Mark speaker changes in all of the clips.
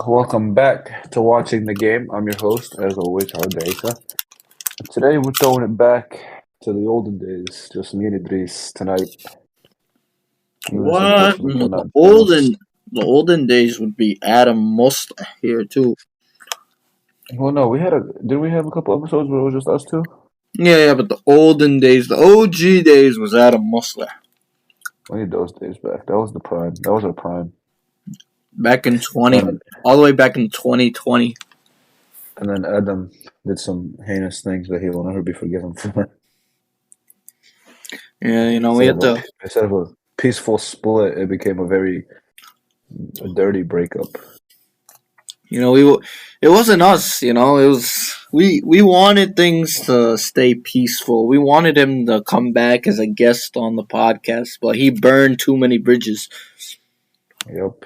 Speaker 1: Welcome back to watching the game. I'm your host, as always, Idrees. Today we're throwing it back to the olden days. Just me and Idrees tonight. Yunus
Speaker 2: What?
Speaker 1: unfortunately
Speaker 2: No,
Speaker 1: cannot join us.
Speaker 2: the olden days would be Adam Musta here too.
Speaker 1: Well, no, didn't we have a couple episodes where it was just us two?
Speaker 2: Yeah, but the olden days, the OG days was Adam Musta.
Speaker 1: We need those days back. That was the prime. That was our prime.
Speaker 2: Back in
Speaker 1: And,
Speaker 2: all the way back in 2020.
Speaker 1: and then Adam did some heinous things that he will never be forgiven for.
Speaker 2: Yeah, we had to.
Speaker 1: Instead of a peaceful split, it became a very dirty breakup.
Speaker 2: It wasn't us. It was we wanted things to stay peaceful. We wanted him to come back as a guest on the podcast, but he burned too many bridges.
Speaker 1: Yep.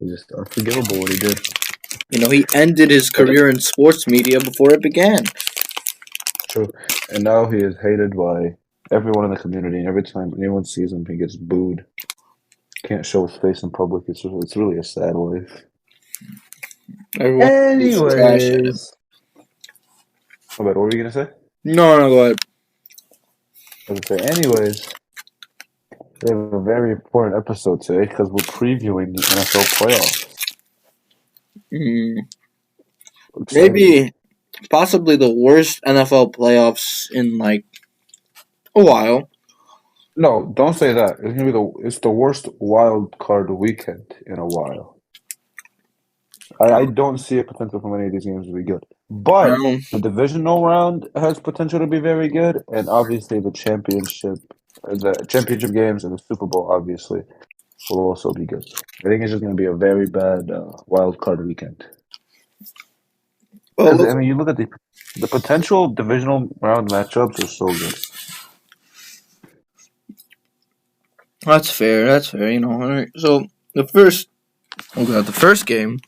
Speaker 1: It's just unforgivable what he did.
Speaker 2: He ended his career in sports media before it began.
Speaker 1: True. And now he is hated by everyone in the community. And every time anyone sees him, he gets booed. Can't show his face in public. It's really a sad life.
Speaker 2: Everyone
Speaker 1: Anyways. Oh, what were you going to say?
Speaker 2: No, go ahead.
Speaker 1: I was going to say, anyways, we have a very important episode today because we're previewing the NFL playoffs.
Speaker 2: Maybe, possibly the worst NFL playoffs in like a while.
Speaker 1: No, don't say that. It's the worst wild card weekend in a while. I don't see a potential for many of these games to be good. But the divisional round has potential to be very good, and obviously the championship games and the Super Bowl obviously will also be good. I think it's just going to be a very bad wild card weekend. I mean, you look at the potential divisional round matchups are so good.
Speaker 2: That's fair. All right. So the first game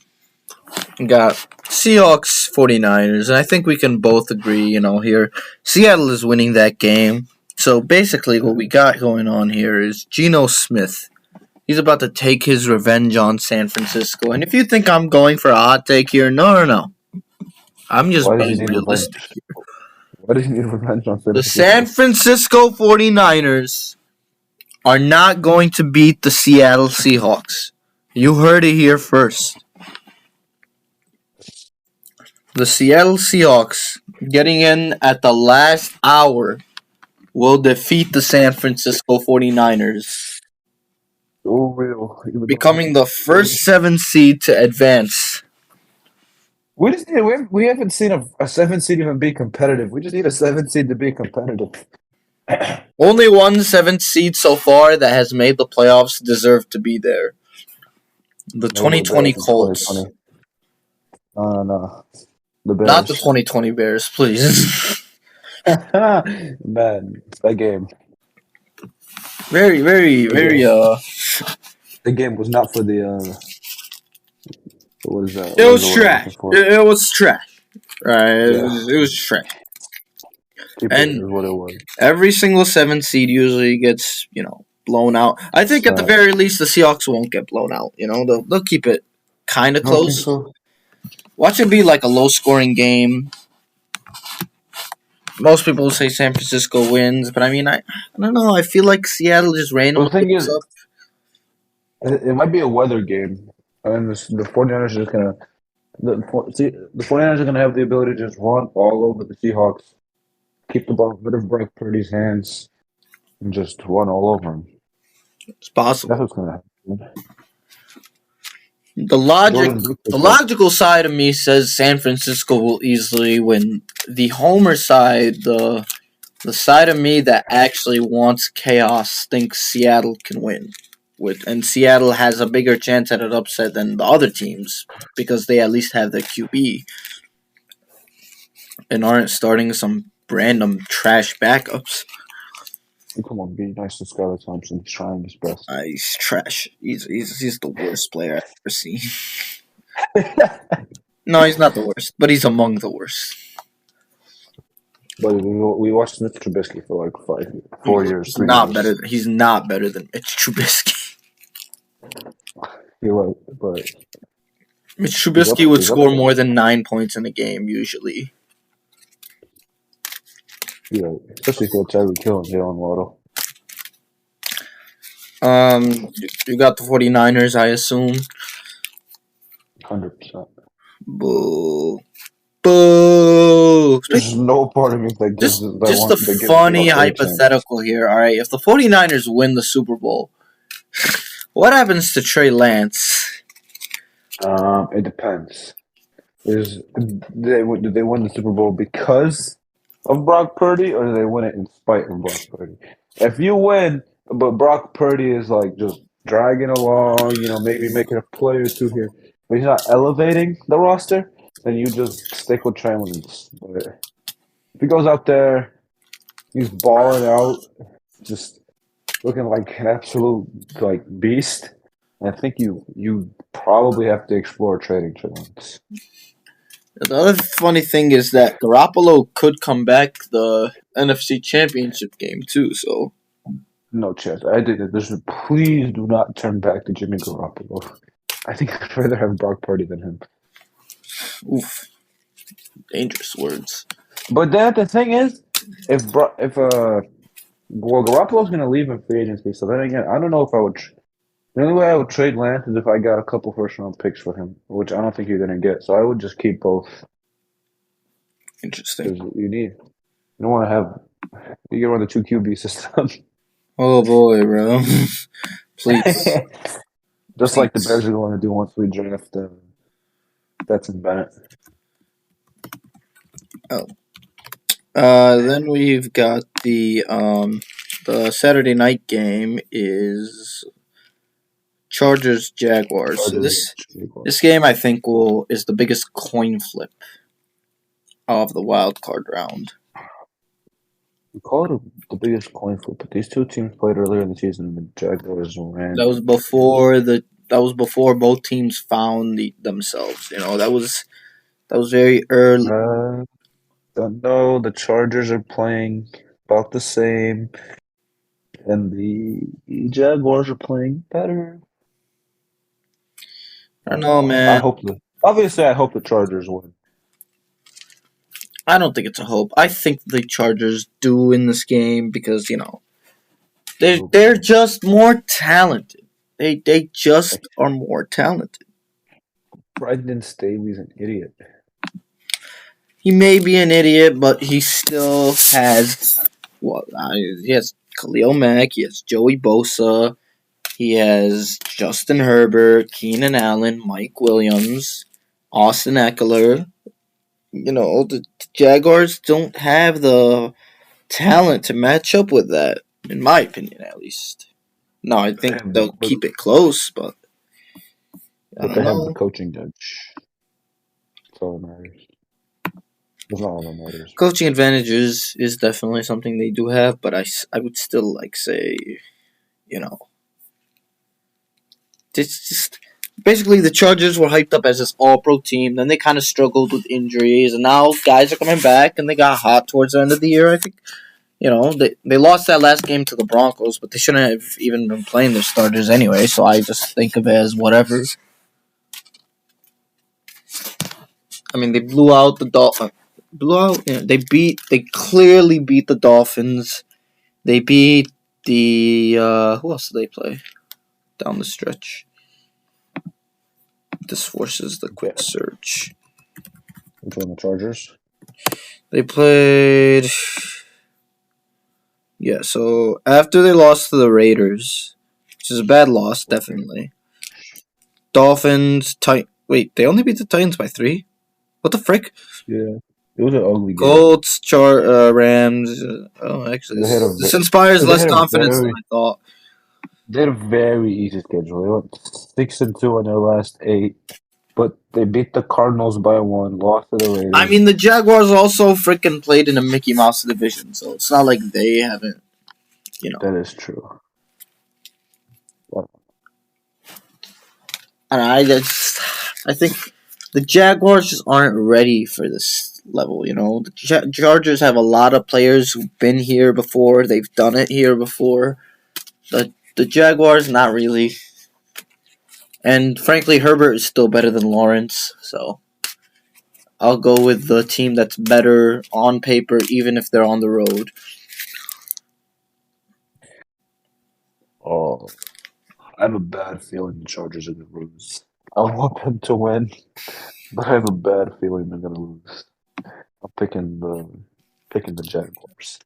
Speaker 2: got Seahawks 49ers, and I think we can both agree, here Seattle is winning that game. So basically what we got going on here is Geno Smith. He's about to take his revenge on San Francisco. And if you think I'm going for a hot take here, no. I'm just being realistic here.
Speaker 1: Why do you need revenge on San Francisco?
Speaker 2: The San Francisco 49ers are not going to beat the Seattle Seahawks. You heard it here first. The Seattle Seahawks, getting in at the last hour, will defeat the San Francisco 49ers, becoming the first 7 seed to advance.
Speaker 1: We haven't seen a 7 seed even be competitive. We just need a 7 seed to be competitive.
Speaker 2: Only one 7th seed so far that has made the playoffs deserve to be there. The 2020 Colts.
Speaker 1: 2020. No. The Bears.
Speaker 2: Not the 2020 Bears, please.
Speaker 1: Man, that game.
Speaker 2: Very.
Speaker 1: The game was not for the. What is that?
Speaker 2: It was trash. It was trash. Right? It was trash. And
Speaker 1: what it was.
Speaker 2: Every single 7 seed usually gets, blown out. I think at the very least the Seahawks won't get blown out. They'll keep it kind of close.
Speaker 1: So.
Speaker 2: Watch it be like a low-scoring game. Most people say San Francisco wins, but I mean, I don't know. I feel like Seattle just randomly picks up.
Speaker 1: It might be a weather game. And the 49ers are just going to... The 49ers are going to have the ability to just run all over the Seahawks. Keep the ball out of Brock Purdy's hands and just run all over him.
Speaker 2: It's possible.
Speaker 1: That's what's going to happen.
Speaker 2: The logical side of me says San Francisco will easily win. The homer side, the side of me that actually wants chaos, thinks Seattle can win. And Seattle has a bigger chance at an upset than the other teams because they at least have their QB and aren't starting some random trash backups.
Speaker 1: Come on, be nice to Skylar Thompson. He's trying his best.
Speaker 2: He's trash. He's the worst player I've ever seen. No, he's not the worst, but he's among the worst.
Speaker 1: But we watched Mitch Trubisky for like 4 years.
Speaker 2: He's not better than Mitch Trubisky.
Speaker 1: You're right, but
Speaker 2: Mitch Trubisky would
Speaker 1: he's up
Speaker 2: score
Speaker 1: there.
Speaker 2: more than 9 points in a game usually.
Speaker 1: Yeah, especially if you have Tyreek Hill and Jalen Waddle.
Speaker 2: You got the 49ers, I assume.
Speaker 1: 100%.
Speaker 2: Boo. Boo.
Speaker 1: There's no part of me that gives
Speaker 2: Just a
Speaker 1: that gives
Speaker 2: funny
Speaker 1: Seahawks any chance.
Speaker 2: hypothetical here, alright? If the 49ers win the Super Bowl, what happens to Trey Lance?
Speaker 1: It depends. Do they win the Super Bowl because of Brock Purdy, or do they win it in spite of Brock Purdy? If you win, but Brock Purdy is like just dragging along, maybe making a play or two here, but he's not elevating the roster, then you just stick with Trey Lance. But if he goes out there, he's balling out, just looking like an absolute beast. I think you probably have to explore trading Trey Lance.
Speaker 2: The other funny thing is that Garoppolo could come back the NFC Championship game too, so
Speaker 1: No chance. I think that this. Please do not turn back to Jimmy Garoppolo. I think I'd rather have Brock Purdy than him.
Speaker 2: oof. Dangerous words.
Speaker 1: But then the thing is, Garoppolo's gonna leave in free agency, so then again, I don't know if I would. The only way I would trade Lance is if I got a couple first round picks for him, which I don't think you're gonna get. So I would just keep both.
Speaker 2: Interesting.
Speaker 1: You don't want to have. You can run the 2 QB system.
Speaker 2: Oh boy, bro. Please.
Speaker 1: Just like the Bears are going to do once we draft Stetson Bennett.
Speaker 2: Oh. Then we've got the Saturday night game is Chargers Jaguars. This game I think is the biggest coin flip of the wild card round.
Speaker 1: We call it the biggest coin flip, but these two teams played earlier in the season, and the Jaguars ran.
Speaker 2: That was before both teams found themselves. That was very early.
Speaker 1: Don't know. The Chargers are playing about the same, and the Jaguars are playing better.
Speaker 2: I don't know, man.
Speaker 1: I hope the Chargers win.
Speaker 2: I don't think it's a hope. I think the Chargers do win this game because they're just more talented. They just are more talented.
Speaker 1: Brendan Staley's an idiot.
Speaker 2: He may be an idiot, but he still has he has Khalil Mack, he has Joey Bosa, he has Justin Herbert, Keenan Allen, Mike Williams, Austin Eckler. The Jaguars don't have the talent to match up with that, in my opinion, at least. No, I think they'll keep it close, but
Speaker 1: they have the coaching edge. That's all that matters. That's not all that matters.
Speaker 2: Coaching advantages is definitely something they do have, but I would still say, it's just. Basically, the Chargers were hyped up as this all-pro team. Then they kind of struggled with injuries, and now guys are coming back, and they got hot towards the end of the year. I think, they lost that last game to the Broncos, but they shouldn't have even been playing their starters anyway. So I just think of it as whatever. I mean, they blew out the Dolphins. They clearly beat the Dolphins. They beat the who else did they play down the stretch? This forces the quick search.
Speaker 1: Which one, the Chargers?
Speaker 2: They played. Yeah, so after they lost to the Raiders, which is a bad loss, definitely. Dolphins, wait, they only beat the Titans by 3? What the frick?
Speaker 1: Yeah, it was an ugly game.
Speaker 2: Colts, Rams. Actually, this inspires less confidence than I thought.
Speaker 1: They had a very easy schedule. They went 6-2 in their last 8, but they beat the Cardinals by 1, lost to the Raiders.
Speaker 2: I mean, the Jaguars also freaking played in a Mickey Mouse division, so it's not like they haven't,
Speaker 1: That is true.
Speaker 2: And I think the Jaguars just aren't ready for this level. The Chargers have a lot of players who've been here before. They've done it here before. The Jaguars, not really. And frankly, Herbert is still better than Lawrence, so I'll go with the team that's better on paper, even if they're on the road.
Speaker 1: Oh, I have a bad feeling the Chargers are gonna lose. I want them to win, but I have a bad feeling they're gonna lose. I'm picking the Jaguars.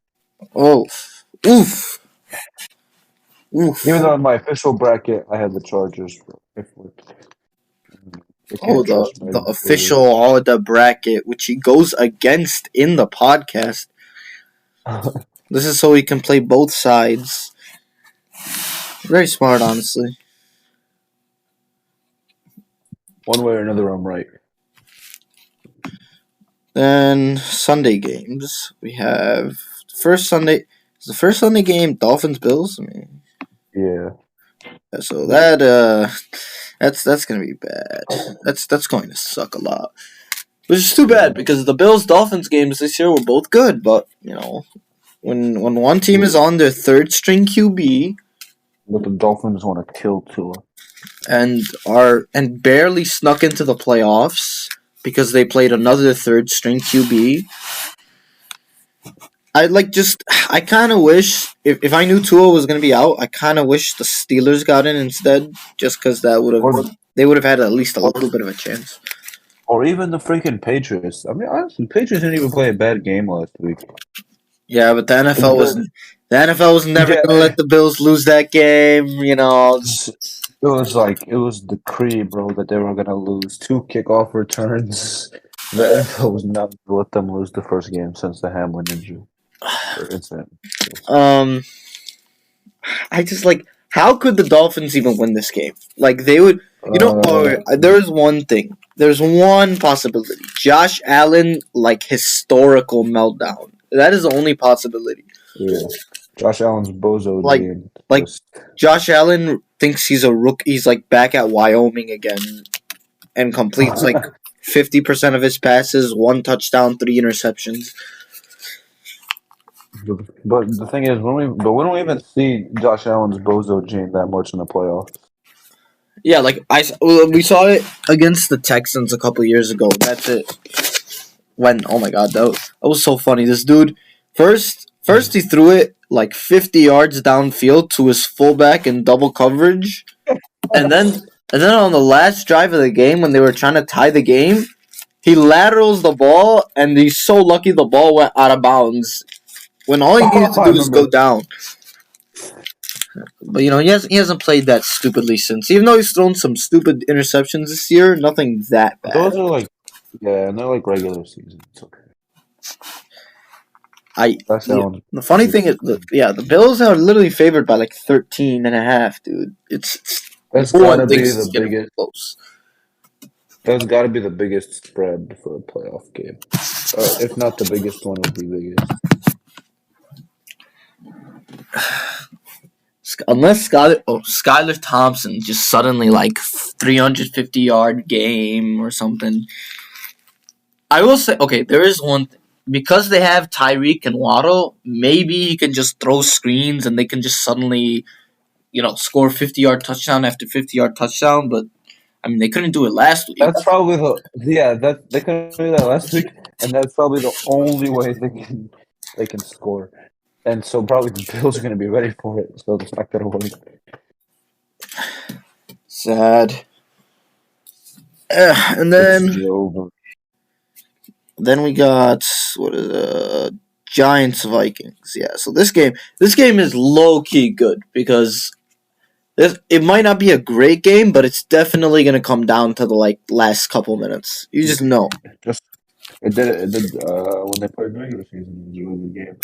Speaker 2: Oh, oof, oof.
Speaker 1: Even though in my official bracket I had the Chargers, they
Speaker 2: Oh,
Speaker 1: can't
Speaker 2: the
Speaker 1: trust
Speaker 2: the
Speaker 1: my
Speaker 2: official Odeh bracket, which he goes against in the podcast. This is so he can play both sides. Very smart, honestly.
Speaker 1: One way or another, I'm right.
Speaker 2: Then Sunday games. We have first Sunday. Is the first Sunday game Dolphins Bills? I mean,
Speaker 1: Yeah.
Speaker 2: so that's gonna be bad. That's going to suck a lot. Which is too bad because the Bills Dolphins games this year were both good, but when one team is on their third string QB
Speaker 1: But the Dolphins want to kill Tua.
Speaker 2: and barely snuck into the playoffs because they played another third string QB. I kind of wish if I knew Tua was gonna be out, I kind of wish the Steelers got in instead, just because they would have had at least a little bit of a chance.
Speaker 1: Or even the freaking Patriots. I mean, honestly, Patriots didn't even play a bad game last week.
Speaker 2: Yeah, but the NFL was never gonna
Speaker 1: Yeah,
Speaker 2: let the Bills lose that game.
Speaker 1: it was decree, bro, that they were gonna lose 2 kickoff returns. The NFL was not gonna let them lose the first game since the Hamlin injury or incident.
Speaker 2: Um, I just how could the Dolphins even win this game? Like they would, there's one thing. There's one possibility. Josh Allen historical meltdown. That is the only possibility.
Speaker 1: Yeah, Josh Allen's bozo
Speaker 2: Like
Speaker 1: gene.
Speaker 2: like Josh Allen thinks he's a rook. He's back at Wyoming again, and completes 50% of his passes, 1 touchdown, 3 interceptions.
Speaker 1: But the thing is, we don't even see Josh Allen's bozo gene that much in the playoffs.
Speaker 2: Yeah, we saw it against the Texans a couple years ago. That's it. Oh my god, that was so funny. This dude first he threw it 50 yards downfield to his fullback in double coverage, and then on the last drive of the game when they were trying to tie the game, he laterals the ball, and he's so lucky the ball went out of bounds when all he needed to
Speaker 1: I
Speaker 2: do was go
Speaker 1: remember.
Speaker 2: down. But he hasn't played that stupidly since. Even though he's thrown some stupid interceptions this year, nothing that bad.
Speaker 1: Those are yeah, and they're regular season. It's okay.
Speaker 2: The funny thing is, the Bills are literally favored by 13.5, dude.
Speaker 1: That's
Speaker 2: no one
Speaker 1: gotta be
Speaker 2: thinks
Speaker 1: the
Speaker 2: it's getting
Speaker 1: biggest.
Speaker 2: close.
Speaker 1: That's gotta be the biggest spread for a playoff game. If not the biggest one, it'll be biggest.
Speaker 2: Unless Skylar Thompson just suddenly 350-yard game or something. I will say, okay, there is one thing. Because they have Tyreek and Waddle, maybe he can just throw screens and they can just suddenly, score 50-yard touchdown after 50-yard touchdown. But I mean, they couldn't do it last week.
Speaker 1: That's probably they couldn't do that last week, and that's probably the only way they can score. And so probably the Bills are going to be ready for it. So it's not going to work.
Speaker 2: Sad. And then we got Giants Vikings. Yeah, so this game is low key good because it might not be a great game, but it's definitely gonna come down to the last couple minutes. You just know.
Speaker 1: It did when they played regular season. It was a really good game.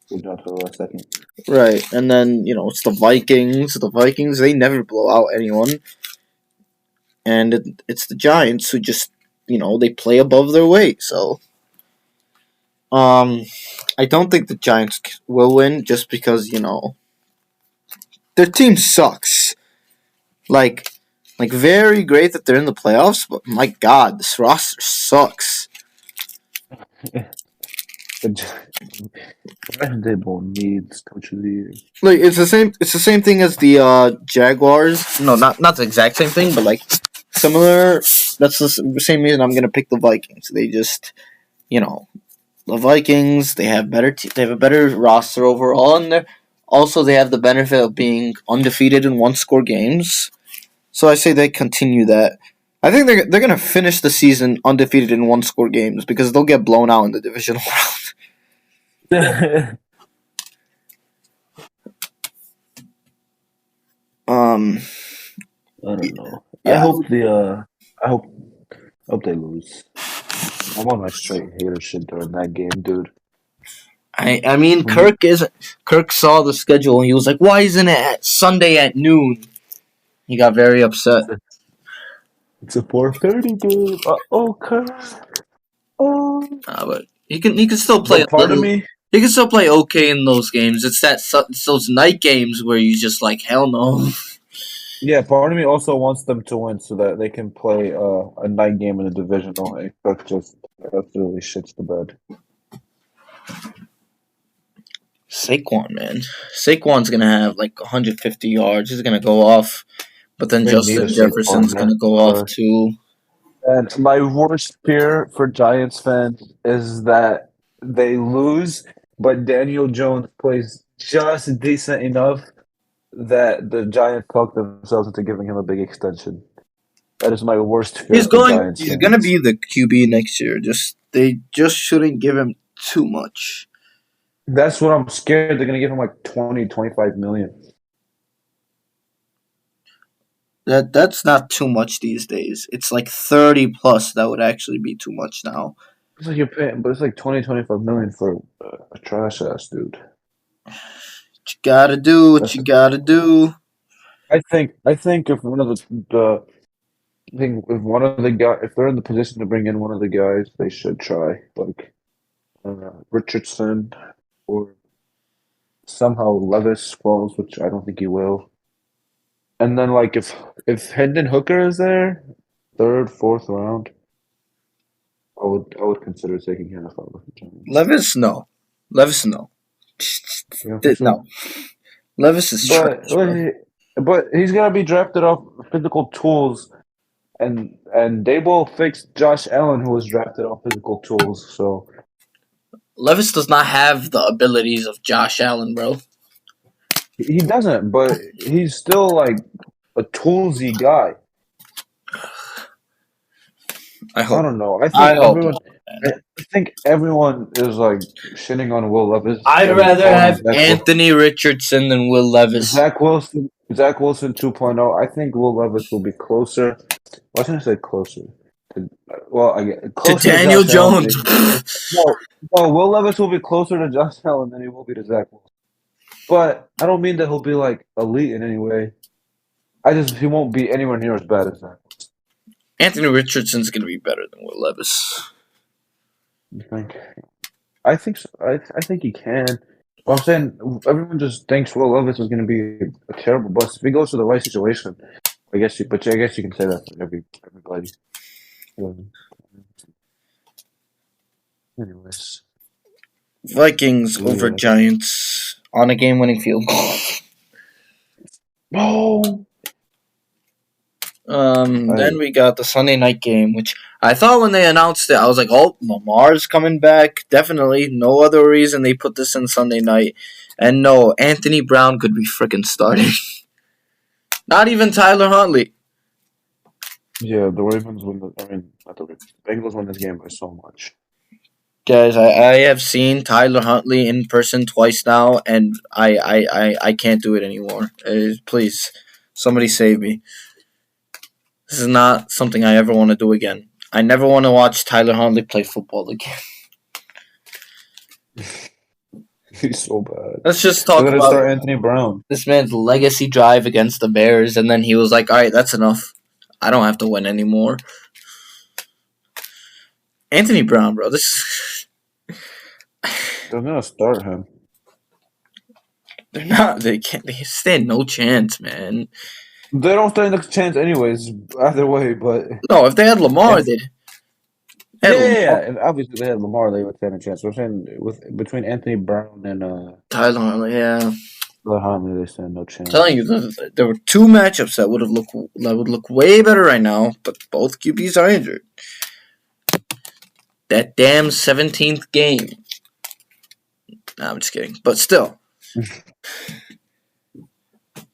Speaker 1: Good down to the last second.
Speaker 2: Right, and then it's the Vikings. The Vikings, they never blow out anyone, and it's the Giants who just they play above their weight. So, I don't think the Giants will win just because their team sucks. Very great that they're in the playoffs, but my God, this roster sucks.
Speaker 1: Brian Daboll needs coach of the year.
Speaker 2: Like it's the same. It's the same thing as the Jaguars. No, not the exact same thing, but like similar. That's the same reason I'm gonna pick the Vikings. They just, the Vikings. They have they have a better roster overall, and also they have the benefit of being undefeated in one-score games. So I say they continue that. I think they're gonna finish the season undefeated in one-score games because they'll get blown out in the divisional round.
Speaker 1: I don't know.
Speaker 2: Yeah.
Speaker 1: I hope they lose. I'm on my straight hater shit during that game, dude.
Speaker 2: I mean, Kirk saw the schedule and he was like, "Why isn't it at Sunday at noon?" He got very upset.
Speaker 1: It's a 4:30 game. Kirk.
Speaker 2: But he can still play.
Speaker 1: Part of me,
Speaker 2: he can still play okay in those games. It's those night games where you just like hell no.
Speaker 1: Yeah, part of me also wants them to win so that they can play a night game in the divisional. And Kirk just absolutely shits the bed.
Speaker 2: Saquon, man. Saquon's going to have like 150 yards. He's going to go off. But then Justin Jefferson's going to go off too.
Speaker 1: And my worst fear for Giants fans is that they lose, but Daniel Jones plays just decent enough that the Giants talk themselves into giving him a big extension. That is my worst fear. He's going
Speaker 2: to be the QB next year. They just shouldn't give him too much.
Speaker 1: That's what I'm scared. They're going to give him like 20, 25 million.
Speaker 2: That's not too much these days. It's like 30 plus. That would actually be too much now.
Speaker 1: It's like you're paying, but it's like 20, 25 million for a trash ass dude.
Speaker 2: You gotta do what you gotta do.
Speaker 1: I think if one of the if one of the guys, if they're in the position to bring in one of the guys, they should try like Richardson or somehow Levis falls, which I don't think he will. And then like if Hendon Hooker is there, 3rd, 4th round, I would consider taking him if I was the Giants.
Speaker 2: Levis no. No. Levis is trash,
Speaker 1: but he's gonna be drafted off physical tools, and Daboll fixed Josh Allen, who was drafted off physical tools. So
Speaker 2: Levis does not have the abilities of Josh Allen, bro.
Speaker 1: He doesn't, but he's still like a toolsy guy. I don't know. I think everyone is like shitting on Will Levis.
Speaker 2: I'd rather have Anthony Richardson than Will Levis.
Speaker 1: Zach Wilson 2.0. I think Will Levis will be closer. Why should I say closer?
Speaker 2: To Daniel Jones.
Speaker 1: No, Will Levis will be closer to Josh Allen than he will be to Zach Wilson. But I don't mean that he'll be like elite in any way. He won't be anywhere near as bad as Zach Wilson.
Speaker 2: Anthony Richardson's going to be better than Will Levis.
Speaker 1: You think? I think so. I think he can. Well, I'm saying everyone just thinks Will Levis is going to be a terrible bust. If he goes to the right situation, I guess you can say that for everybody. Anyways.
Speaker 2: Vikings over Giants on a game-winning field goal.
Speaker 1: No.
Speaker 2: Then we got the Sunday night game, which I thought when they announced it, I was like, oh, Lamar's coming back. Definitely. No other reason they put this in Sunday night. And no, Anthony Brown could be freaking starting. Not even Tyler Huntley.
Speaker 1: Yeah, the Ravens win not the Ravens. Bengals win this game by so much.
Speaker 2: Guys, I have seen Tyler Huntley in person twice now, and I can't do it anymore. Please, somebody save me. This is not something I ever want to do again. I never want to watch Tyler Huntley play football again.
Speaker 1: He's so bad.
Speaker 2: Let's just talk about
Speaker 1: start Anthony Brown.
Speaker 2: This man's legacy drive against the Bears, and then he was like, all right, that's enough. I don't have to win anymore. Anthony Brown, bro.
Speaker 1: They're gonna start him.
Speaker 2: They're not. They can't. They stand no chance, man.
Speaker 1: They don't stand a chance anyways. Either way, but
Speaker 2: no. If they had Lamar, Had
Speaker 1: Yeah.
Speaker 2: Lamar,
Speaker 1: And obviously they had Lamar, they would stand a chance. We're saying between Anthony Brown and
Speaker 2: Tyler, yeah.
Speaker 1: Huntley, they stand no
Speaker 2: Telling
Speaker 1: chance.
Speaker 2: you, there were two matchups that would look way better right now, but both QBs are injured. That damn 17th game. Nah, I'm just kidding. But still,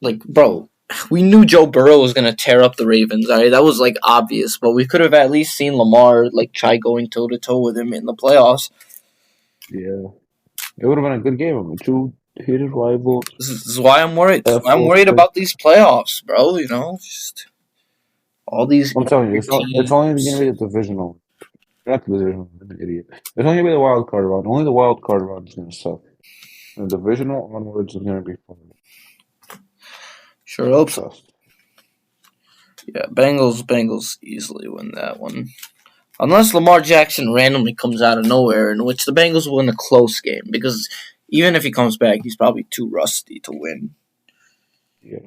Speaker 2: like, bro, we knew Joe Burrow was gonna tear up the Ravens. Alright, that was like obvious, but we could have at least seen Lamar like try going toe to toe with him in the playoffs.
Speaker 1: Yeah. It would have been a good game. Two hated rivals.
Speaker 2: This is why I'm worried. This is
Speaker 1: At
Speaker 2: why I'm
Speaker 1: full
Speaker 2: worried
Speaker 1: strength.
Speaker 2: about these playoffs, bro. You know, just all these
Speaker 1: I'm telling you, it's only going
Speaker 2: teams.
Speaker 1: to be the divisional. Not the divisional. I'm an idiot. It's only going to be the wild card round. Only the wild card round is going to suck. The divisional onwards is going to be fun.
Speaker 2: Sure hope so.
Speaker 1: Trust.
Speaker 2: Yeah, Bengals easily win that one. Unless Lamar Jackson randomly comes out of nowhere, in which the Bengals will win a close game. Because even if he comes back, he's probably too rusty to win.
Speaker 1: Yeah.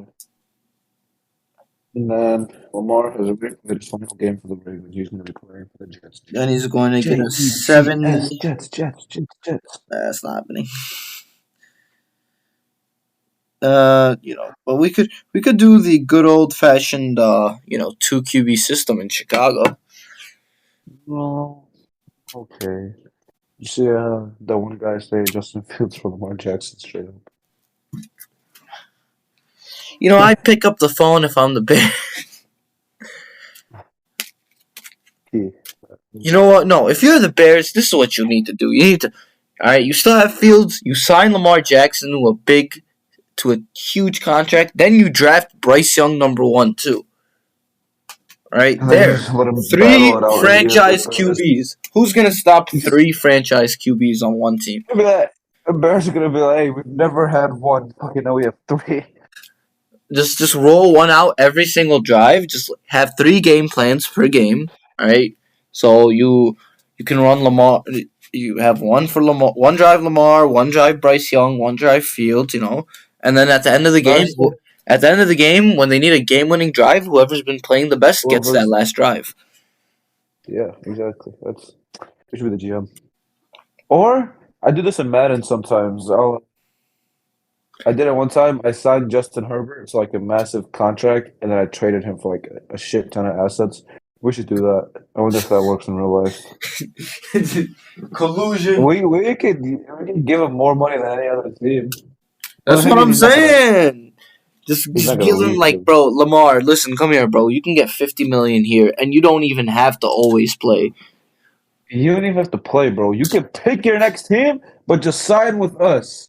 Speaker 1: And then Lamar has a big final game for the Ravens. He's going to be playing for the Jets.
Speaker 2: And he's going to get a 7.
Speaker 1: Jets.
Speaker 2: That's not happening. But we could do the good old fashioned, 2 QB system in Chicago.
Speaker 1: Well, okay. You see that one guy say Justin Fields for Lamar Jackson straight up.
Speaker 2: I'd pick up the phone if I'm the Bears.
Speaker 1: Yeah.
Speaker 2: You know what? No, if you're the Bears, this is what you need to do. You need to, all right. You still have Fields. You sign Lamar Jackson to a huge contract. Then you draft Bryce Young #1 too. Right
Speaker 1: And then
Speaker 2: there,
Speaker 1: just let him
Speaker 2: 3
Speaker 1: battle it out in years
Speaker 2: franchise
Speaker 1: with the rest.
Speaker 2: QBs. Who's gonna stop 3 franchise QBs on one team?
Speaker 1: Maybe that the Bears are gonna be like, hey, we've never had one. Fucking now we have 3.
Speaker 2: Just roll one out every single drive. Just have 3 game plans per game. All right. So you can run Lamar. You have one for Lamar, one drive Lamar, one drive Bryce Young, one drive Fields. And then at the end of the game, when they need a game-winning drive, whoever's been playing the best gets that last drive.
Speaker 1: Yeah, exactly. It should be the GM. Or I do this in Madden sometimes. I did it one time. I signed Justin Herbert. It's like a massive contract, and then I traded him for like a shit ton of assets. We should do that. I wonder if that works in real life.
Speaker 2: Collusion.
Speaker 1: We could give him more money than any other team.
Speaker 2: That's what I'm saying. Just give him bro, Lamar. Listen, come here, bro. You can get $50 million here, and you don't even have to always play.
Speaker 1: You don't even have to play, bro. You can pick your next team, but just sign with us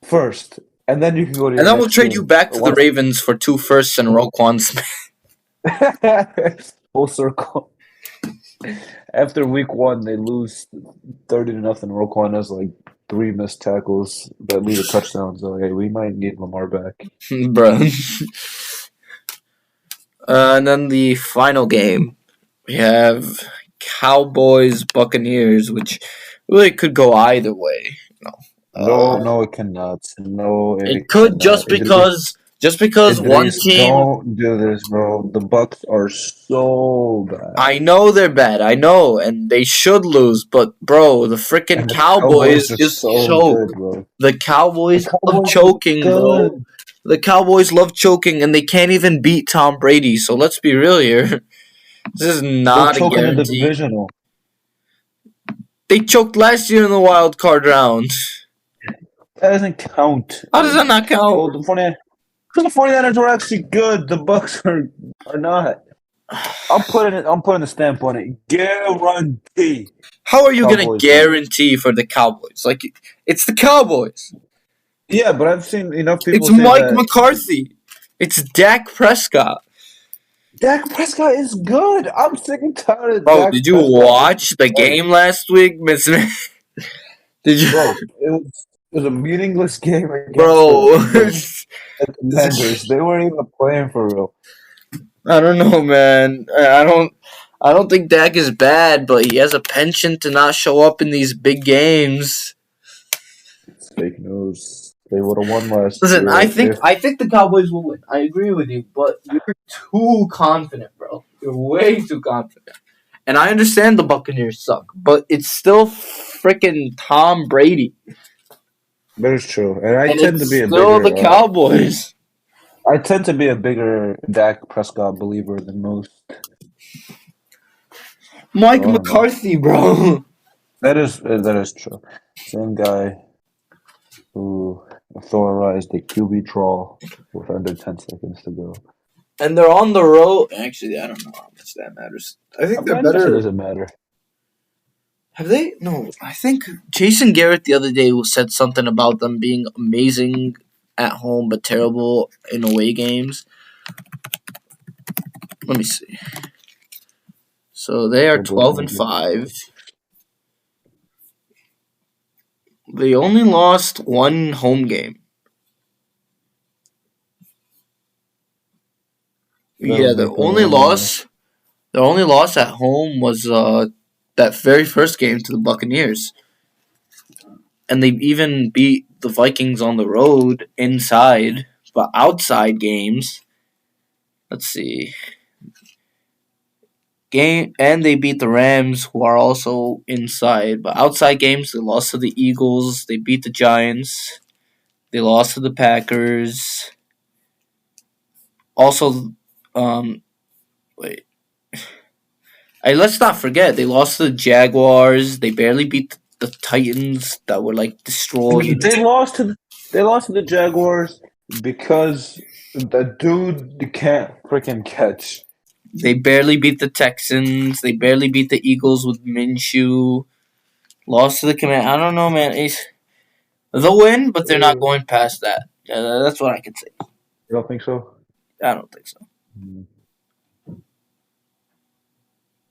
Speaker 1: first, and then you can go to.
Speaker 2: And then we'll trade you back to the Ravens for 2 firsts and Roquan Smith.
Speaker 1: Full circle. After week 1, they lose 30-0. Roquan has like 3 missed tackles that lead to touchdowns. So hey, we might need Lamar back,
Speaker 2: bro. And then the final game, we have Cowboys Buccaneers, which really could go either way.
Speaker 1: No, it cannot. No,
Speaker 2: it could just because one team.
Speaker 1: Don't do this, bro. The Bucs are so bad.
Speaker 2: I know they're bad. I know, and they should lose. But bro, the freaking Cowboys just choke.
Speaker 1: Good,
Speaker 2: the Cowboys love choking, bro. The Cowboys love choking, and they can't even beat Tom Brady. So let's be real here. This is not a guarantee.
Speaker 1: In the divisional.
Speaker 2: They choked last year in the wild card round.
Speaker 1: That doesn't count.
Speaker 2: How does that not count?
Speaker 1: Well, because the 49ers are actually good. The Bucs are not. I'm putting a stamp on it. Guarantee.
Speaker 2: How are you going to guarantee for the Cowboys? Like, it's the Cowboys.
Speaker 1: Yeah, but I've seen enough people.
Speaker 2: It's Mike McCarthy. It's Dak Prescott.
Speaker 1: Dak Prescott is good. I'm sick and tired of
Speaker 2: Bro, did you watch the game last week, Miss? Did you?
Speaker 1: Bro, it was a meaningless game against
Speaker 2: the
Speaker 1: Commanders. They weren't even playing for real.
Speaker 2: I don't know, man. I don't think Dak is bad, but he has a penchant to not show up in these big games.
Speaker 1: It's fake news. They would have won last year.
Speaker 2: Listen, I think the Cowboys will win. I agree with you, but you're too confident, bro. You're way too confident. And I understand the Buccaneers suck, but it's still freaking Tom Brady.
Speaker 1: That is true, and I
Speaker 2: And
Speaker 1: tend to
Speaker 2: it's
Speaker 1: be a
Speaker 2: still the
Speaker 1: bigger.
Speaker 2: Cowboys.
Speaker 1: I tend to be a bigger Dak Prescott believer than most.
Speaker 2: Mike
Speaker 1: So I don't know.
Speaker 2: McCarthy, bro.
Speaker 1: That is true. Same guy who authorized the QB draw with under 10 seconds to go.
Speaker 2: And they're on the road. Actually, I don't know how much that matters. I think they're
Speaker 1: I guess it
Speaker 2: better.
Speaker 1: doesn't matter.
Speaker 2: Have they? No, I think Jason Garrett the other day said something about them being amazing at home but terrible in away games. Let me see. So they are
Speaker 1: Don't believe
Speaker 2: 12
Speaker 1: him.
Speaker 2: and 5. They only lost one home game. Yeah,
Speaker 1: That'll make them a
Speaker 2: their only loss at home was that very first game to the Buccaneers. And they even beat the Vikings on the road inside, but outside games. Let's see. Game and they beat the Rams, who are also inside. But outside games, they lost to the Eagles. They beat the Giants. They lost to the Packers. Also, wait. Let's not forget they lost to the Jaguars. They barely beat the Titans that were like destroyed.
Speaker 1: they lost to the Jaguars because the dude can't freaking catch.
Speaker 2: They barely beat the Texans. They barely beat the Eagles with Minshew. Lost to the Command. I don't know, man. They'll win, but they're not
Speaker 1: You
Speaker 2: going past that. That's what I can say.
Speaker 1: don't think so?
Speaker 2: I don't think so.
Speaker 1: Hmm.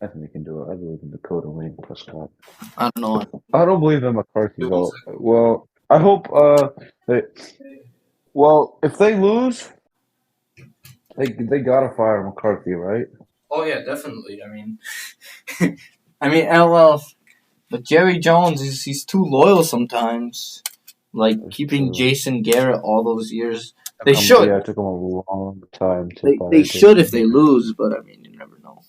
Speaker 1: I think they can do it. I believe in Dakota Wayne Prescott.
Speaker 2: I don't know.
Speaker 1: I don't believe in McCarthy though. Well, I hope they well if they lose, they gotta fire McCarthy, right?
Speaker 2: Oh yeah, definitely. I mean, LL. But Jerry Jones, he's too loyal sometimes. Like
Speaker 1: That's
Speaker 2: keeping
Speaker 1: true.
Speaker 2: Jason Garrett all those years. They should.
Speaker 1: Yeah, it took them a long time to
Speaker 2: They
Speaker 1: fire
Speaker 2: should if
Speaker 1: Jason
Speaker 2: they
Speaker 1: Garrett.
Speaker 2: lose, but I mean, you never know.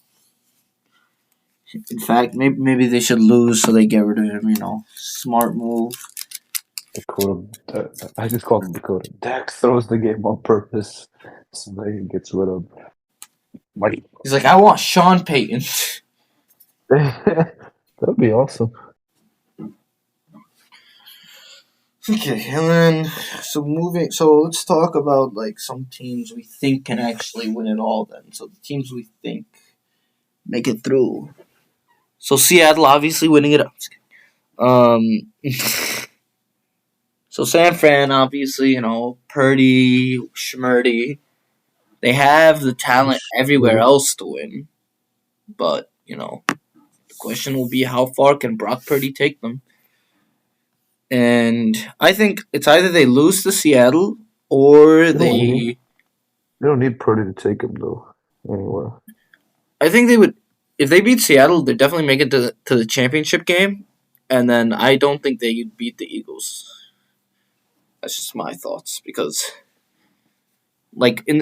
Speaker 2: In fact, maybe they should lose so they get rid of him. Smart move.
Speaker 1: Dakota, I just call him Dakota. Dak throws the game on purpose so that he gets rid of Mike.
Speaker 2: He's like, I want Sean Payton.
Speaker 1: That'd be awesome.
Speaker 2: Okay, and then so let's talk about like some teams we think can actually win it all. Then, so the teams we think make it through. So Seattle obviously winning it up. Um, so San Fran obviously, Purdy, Schmurdy, they have the talent everywhere else to win, but the question will be how far can Brock Purdy take them? And I think it's either they lose to Seattle or
Speaker 1: They don't need Purdy to take him though. Anyway,
Speaker 2: I think they would. If they beat Seattle, they definitely make it to the championship game, and then I don't think they beat the Eagles. That's just my thoughts because,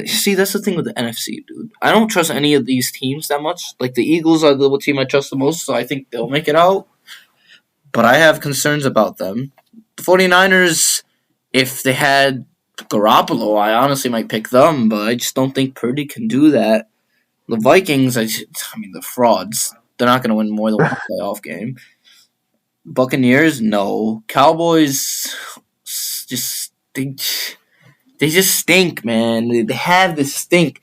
Speaker 2: see, that's the thing with the NFC, dude. I don't trust any of these teams that much. Like the Eagles are the team I trust the most, so I think they'll make it out. But I have concerns about them. The 49ers, if they had Garoppolo, I honestly might pick them, but I just don't think Purdy can do that. The Vikings, I mean, the frauds. They're not going to win more than one playoff game. Buccaneers, no. Cowboys, just they just stink, man. They have this stink.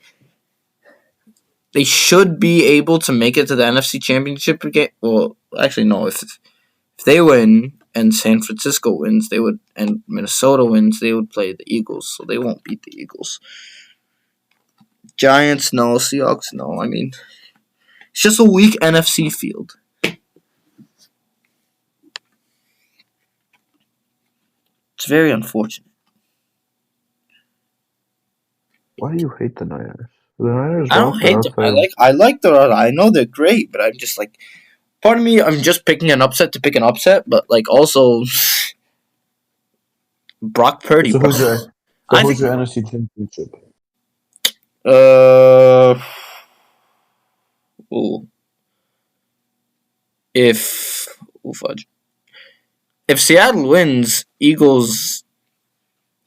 Speaker 2: They should be able to make it to the NFC Championship game. Well, actually, no. If they win and San Francisco wins, they would, and Minnesota wins, they would play the Eagles. So they won't beat the Eagles. Giants, no. Seahawks, no. I mean, it's just a weak NFC field. It's very unfortunate.
Speaker 1: why do you hate the Niners? The Niners
Speaker 2: I don't
Speaker 1: lost
Speaker 2: hate them.
Speaker 1: outside.
Speaker 2: I like the. I know they're great, but I'm just like, part of me, I'm just picking an upset to pick an upset, but like also Brock Purdy,
Speaker 1: So
Speaker 2: bro. I
Speaker 1: who's
Speaker 2: think.
Speaker 1: your NFC Championship?
Speaker 2: Uh. Ooh. if oh, fudge. If Seattle wins, Eagles,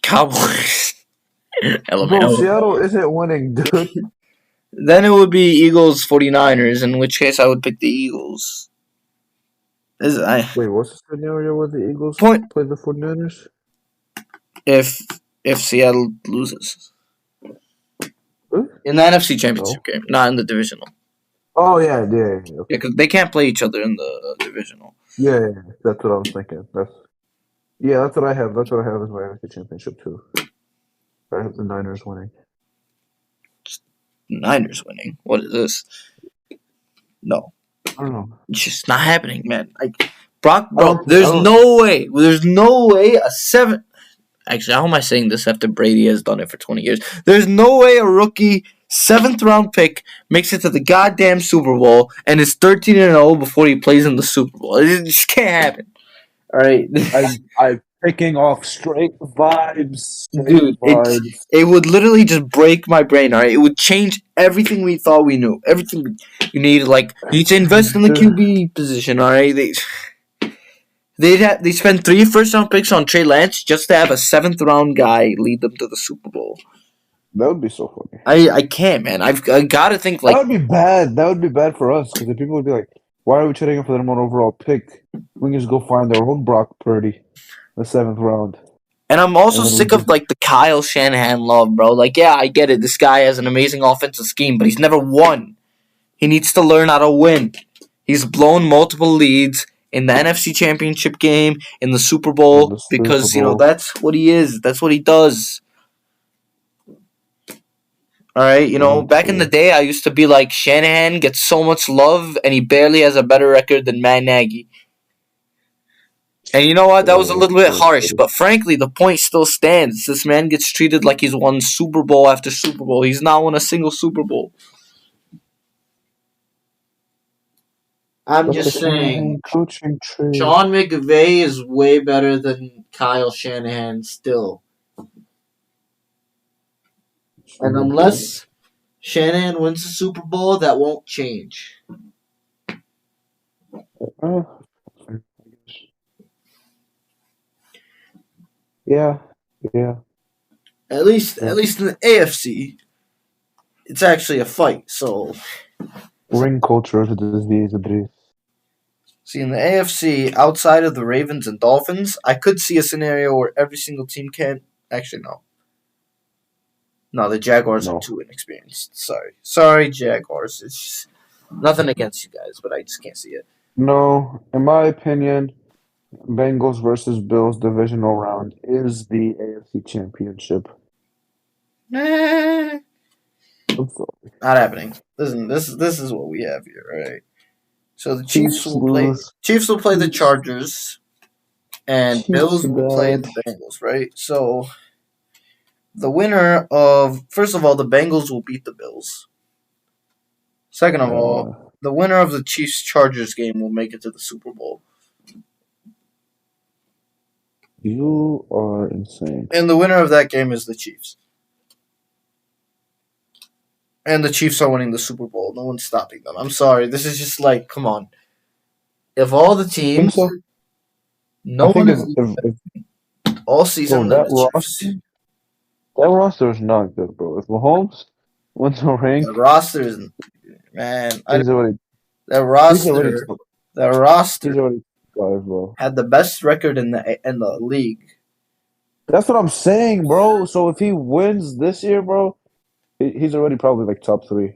Speaker 2: Cowboys,
Speaker 1: Bro,
Speaker 2: LMAO.
Speaker 1: Seattle isn't winning, dude.
Speaker 2: Then it would be Eagles 49ers, in which case I would pick the Eagles.
Speaker 1: Wait, what's the scenario where the Eagles
Speaker 2: Point
Speaker 1: play the 49ers?
Speaker 2: if Seattle loses
Speaker 1: Huh?
Speaker 2: in the NFC Championship
Speaker 1: No.
Speaker 2: game, not in the divisional.
Speaker 1: Oh, yeah.
Speaker 2: Yeah,
Speaker 1: Okay.
Speaker 2: because they can't play each other in the divisional.
Speaker 1: Yeah, that's what I was thinking. That's what I have. That's what I have as my NFC Championship, too. I have the Niners winning.
Speaker 2: Niners winning. What is this? No.
Speaker 1: I don't know.
Speaker 2: It's just not happening, man. Brock,
Speaker 1: I
Speaker 2: bro,
Speaker 1: don't- I
Speaker 2: there's
Speaker 1: don't-
Speaker 2: no way. There's no way a 7. Actually, how am I saying this after Brady has done it for 20 years? There's no way a rookie 7th round pick makes it to the goddamn Super Bowl and is 13-0 before he plays in the Super Bowl. It just can't happen. All right,
Speaker 1: I'm picking off straight vibes.
Speaker 2: dude, it would literally just break my brain. All right, it would change everything we thought we knew. Everything you need, like you need to invest in the QB position. All right, they spend 3 first-round picks on Trey Lance just to have a 7th-round guy lead them to the Super Bowl.
Speaker 1: That would be so funny.
Speaker 2: I can't, man. I got to think
Speaker 1: that would be bad. That would be bad for us because the people would be like, "Why are we trading for the number 1 overall pick? We can just go find our own Brock Purdy, the 7th round."
Speaker 2: And I'm also sick of the Kyle Shanahan love, bro. Like, yeah, I get it. This guy has an amazing offensive scheme, but he's never won. He needs to learn how to win. He's blown multiple leads in the NFC Championship game, in the Super Bowl, because that's what he is. That's what he does. All right, back in the day, I used to be like, Shanahan gets so much love, and he barely has a better record than Matt Nagy. And you know what? That was a little bit harsh, but frankly, the point still stands. This man gets treated like he's won Super Bowl after Super Bowl. He's not won a single Super Bowl. I'm just saying, Sean McVay is way better than Kyle Shanahan still. And unless Shanahan wins the Super Bowl, that won't change.
Speaker 1: Yeah.
Speaker 2: At least in the AFC, it's actually a fight. So,
Speaker 1: ring culture is a disease, Idrees.
Speaker 2: See, in the AFC, outside of the Ravens and Dolphins, I could see a scenario where every single team can. Actually, no. No, the Jaguars are too inexperienced. Sorry, Jaguars. It's just nothing against you guys, but I just can't see it.
Speaker 1: No, in my opinion, Bengals versus Bills divisional round is the AFC Championship.
Speaker 2: Not happening. Listen, this is what we have here, right? So the Chiefs will play the Chargers, and Bills will play the Bengals, right? So the winner of first of all, the Bengals will beat the Bills. Second of all, the winner of the Chiefs Chargers game will make it to the Super Bowl.
Speaker 1: You are insane.
Speaker 2: And the winner of that game is the Chiefs. And the Chiefs are winning the Super Bowl. No one's stopping them. I'm sorry. This is just like, come on. If all the teams, no one is all season.
Speaker 1: That roster is not good, bro. If Mahomes wins a ring,
Speaker 2: the roster is, man.
Speaker 1: The
Speaker 2: roster had the best record in the league.
Speaker 1: That's what I'm saying, bro. So if he wins this year, bro, he's already probably like top 3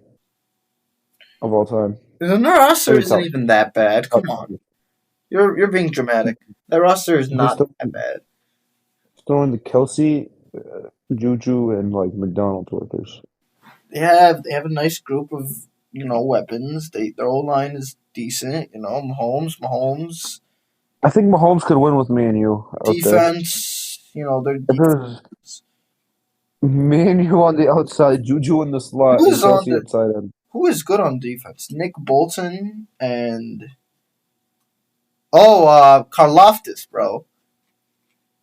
Speaker 1: of all time.
Speaker 2: The roster isn't even that bad. Come on, you're being dramatic. That roster is not that bad.
Speaker 1: Throwing the Kelsey, Juju, and like McDonald's workers.
Speaker 2: They have a nice group of weapons. Their whole line is decent. Mahomes.
Speaker 1: I think Mahomes could win with me and you.
Speaker 2: Defense, they're
Speaker 1: me and you on the outside, Juju in the slot, and Kelsey inside end.
Speaker 2: Who is good on defense? Nick Bolton and Karlaftis, bro.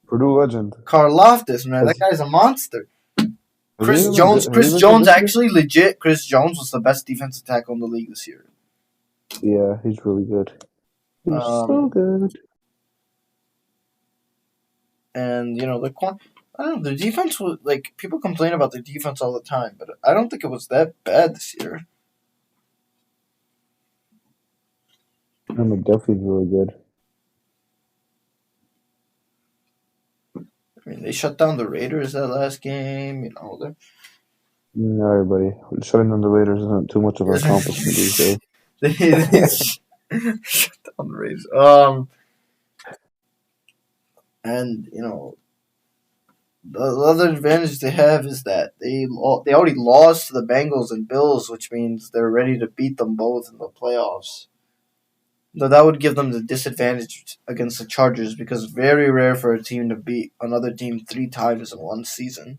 Speaker 1: Purdue legend.
Speaker 2: Karlaftis, man, that guy's a monster. Chris Jones actually legit. Chris Jones was the best defensive tackle in the league this year.
Speaker 1: Yeah, he's really good. They're so good.
Speaker 2: And I don't know, the defense was like people complain about the defense all the time, but I don't think it was that bad this year.
Speaker 1: I'm definitely really good.
Speaker 2: I mean, they shut down the Raiders that last game.
Speaker 1: No, everybody. Shutting down the Raiders isn't too much of an accomplishment these days.
Speaker 2: they shut down the Raiders. And the other advantage they have is that they already lost to the Bengals and Bills, which means they're ready to beat them both in the playoffs. So that would give them the disadvantage against the Chargers because it's very rare for a team to beat another team 3 times in one season.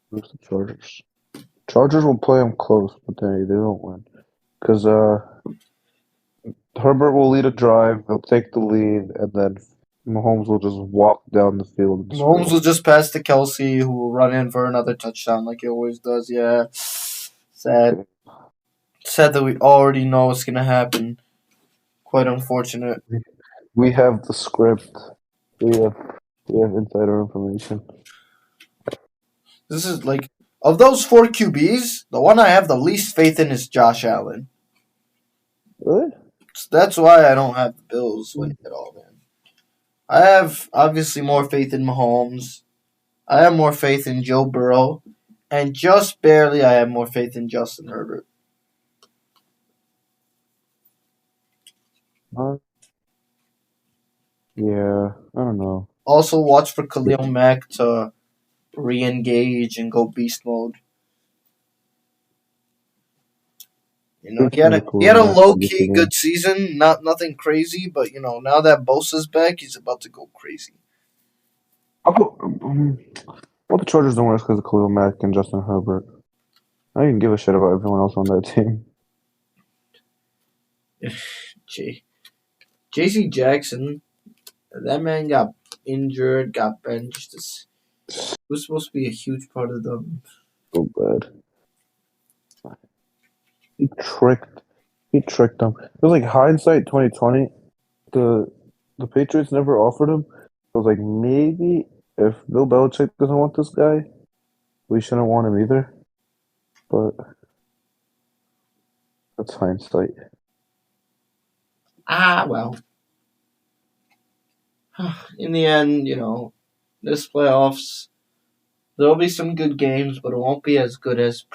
Speaker 1: Who's the Chargers? Chargers will play them close, but they don't win. Because Herbert will lead a drive, they'll take the lead, and then Mahomes will just walk down the field and score.
Speaker 2: Mahomes will just pass to Kelsey, who will run in for another touchdown like he always does. Yeah, sad. Sad that we already know what's gonna happen. Quite unfortunate.
Speaker 1: We have the script. We have insider information.
Speaker 2: This is like of those 4 QBs, the one I have the least faith in is Josh Allen.
Speaker 1: Really?
Speaker 2: So that's why I don't have the Bills winning it all, man. I have obviously more faith in Mahomes. I have more faith in Joe Burrow, and just barely I have more faith in Justin Herbert.
Speaker 1: Yeah, I don't know.
Speaker 2: Also, watch for Khalil Mack to re-engage and go beast mode. He had a low key good season, nothing crazy, but now that Bosa's back, he's about to go crazy.
Speaker 1: Well, the Chargers don't risk because of Khalil Mack and Justin Herbert. I didn't give a shit about everyone else on that team.
Speaker 2: J.C. Jackson, that man got injured, got benched. It was supposed to be a huge part of them.
Speaker 1: So bad. He tricked them. It was like hindsight 2020. The Patriots never offered him. I was like, maybe if Bill Belichick doesn't want this guy, we shouldn't want him either. But that's hindsight.
Speaker 2: Well. In the end, this playoffs, there'll be some good games, but it won't be as good as,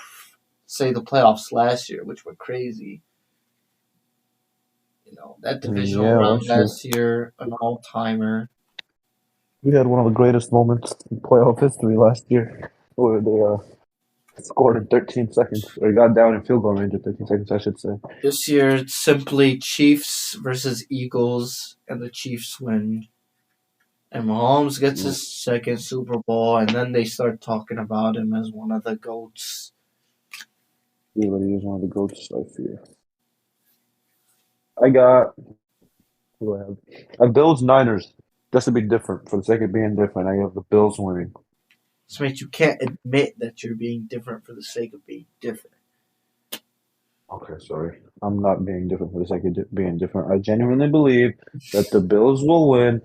Speaker 2: say, the playoffs last year, which were crazy. That divisional round last year, an all-timer.
Speaker 1: We had one of the greatest moments in playoff history last year, where they scored in 13 seconds, or got down in field goal range in 13 seconds, I should say.
Speaker 2: This year, it's simply Chiefs versus Eagles, and the Chiefs win. And Mahomes gets his second Super Bowl, and then they start talking about him as one of the GOATs.
Speaker 1: He really is one of the GOATs, I fear. I got... Who do I have? I have Bills Niners. Just to be different. For the sake of being different, I have the Bills winning.
Speaker 2: This means you can't admit that you're being different for the sake of being different.
Speaker 1: Okay, sorry. I'm not being different for the sake of being different. I genuinely believe that the Bills will win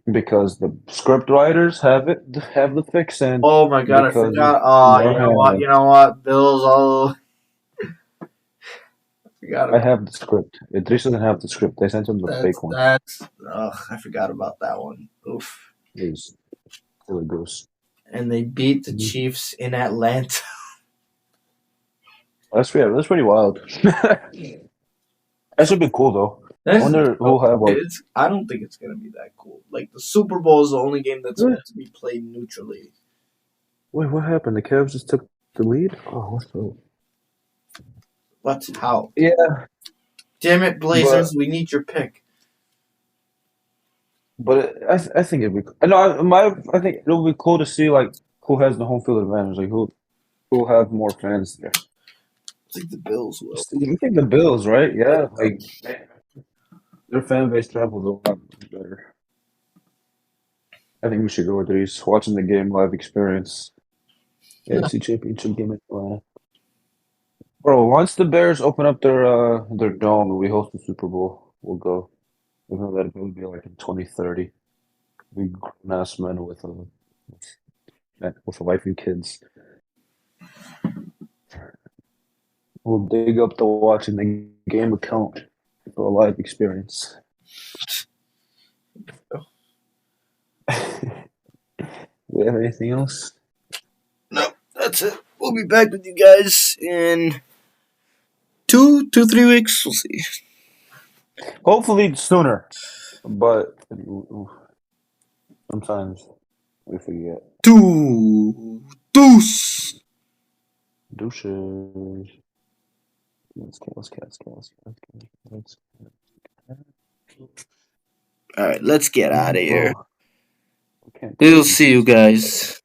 Speaker 1: because the script writers have the fix-in.
Speaker 2: Oh my god, I forgot. Oh, you know what? Bills all...
Speaker 1: I have the script. Idrees doesn't have the script. They sent him the fake one.
Speaker 2: I forgot about that one. Oof.
Speaker 1: It was really gross.
Speaker 2: And they beat the Chiefs in Atlanta.
Speaker 1: That's pretty wild. That should be cool though. I wonder who'll have one.
Speaker 2: I don't think it's gonna be that cool. Like the Super Bowl is the only game that's supposed to be played neutrally.
Speaker 1: Wait, what happened? The Cavs just took the lead? Oh, what's the...
Speaker 2: What? How?
Speaker 1: Yeah.
Speaker 2: Damn it, Blazers! We need your pick.
Speaker 1: But I think it'd be. I think it'll be cool to see like who has the home field advantage, like who have more fans there.
Speaker 2: I think the Bills will.
Speaker 1: You think the Bills, right? Yeah, like their fan base travels a lot better. I think we should go with these watching the game live experience. AFC Championship game in Atlanta. Bro, once the Bears open up their dome and we host the Super Bowl, we'll go. We know that it will be like in 2030. We grown-ass men with a wife and kids. We'll dig up the watching the game account for a live experience. We have anything else?
Speaker 2: No, that's it. We'll be back with you guys in 3 weeks. We'll see.
Speaker 1: Hopefully sooner, but sometimes we forget.
Speaker 2: Deuce.
Speaker 1: Douches.
Speaker 2: All right, let's get out of here.
Speaker 1: Bro, we can't
Speaker 2: We'll see you guys.